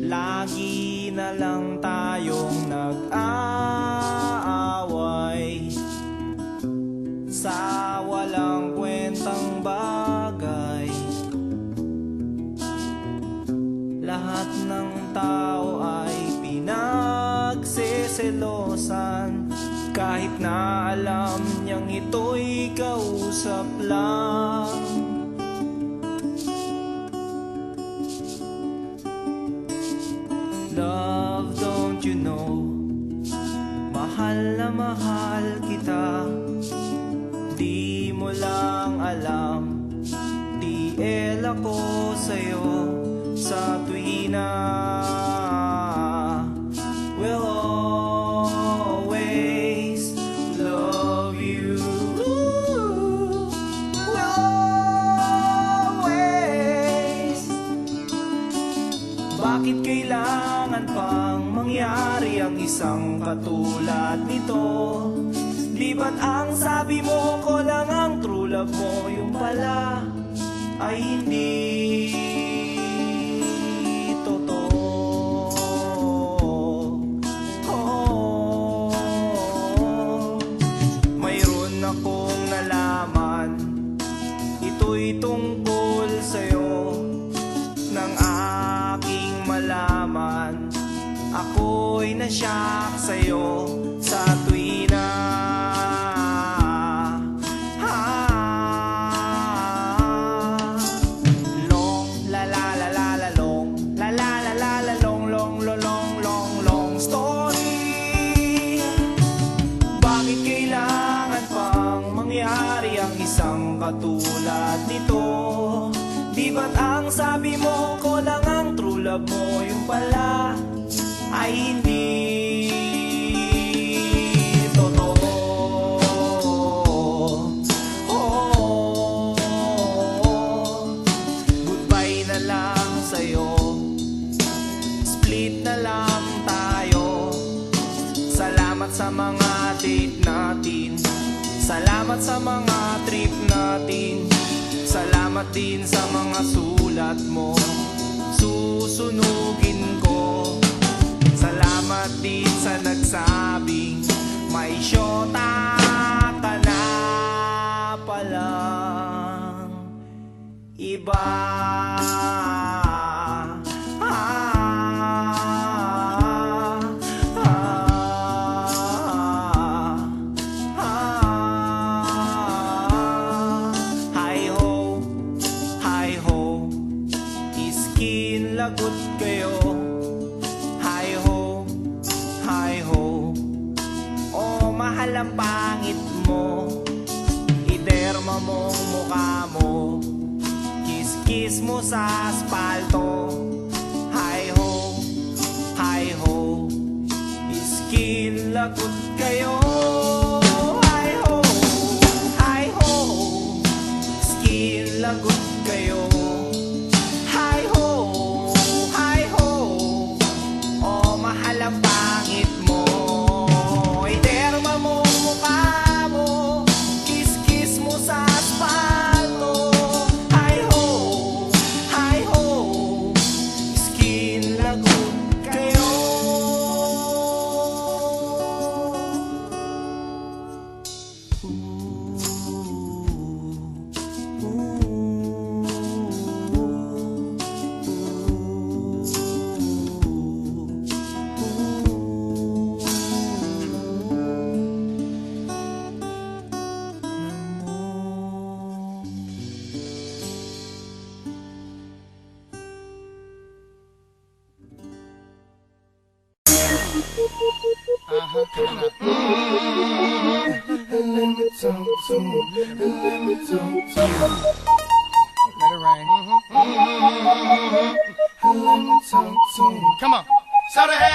Lagi na lang tayong nag-aaway sa walang kwentang bagay. Lahat ng tao ay pinagseselosan, kahit na alam niyang ito'y kausap lang. Love, don't you know, mahal na mahal kita. Di mo lang alam, TL ako sa'yo sa tuwina. We'll always love you. We'll always. Bakit kailangan pang mangyari ang isang katulad nito? Di ba't ang sabi mo ko lang ang true love mo, yung pala ay hindi totoo? Oh, mayroon akong nalaman, ito'y tungkol sa'yo. Nang aking malaman, ako'y nasyak sa'yo sa tuwina. Long la la la la la long, la la la la la long, long long long long long story. Bakit kailangan pang mangyari ang isang katulad nito? Di ba't ang sabi mo ko lang ang true love mo, yung pala ay hindi totoo? Oh, goodbye na lang sa'yo, split na lang tayo. Salamat sa mga date natin, salamat sa mga trip natin, salamat din sa mga sulat mo, susunugin ko. Salamat din sa nagsabing may syota ka na palang iba. Lagot kayo, hi ho, hi ho. Oh, mahal ang pangit mo, iderma mong mukha mo, kiss-kiss mo sa aspalto. Hi ho, iskin lagot kayo. Hi ho, iskin lagot kayo. Ang pangit mo, iderma mo mukha mo, kiss-kiss mo sa aspalto. Hi ho, skin lagot kayo. Let it rain. Come on. Shout ahead.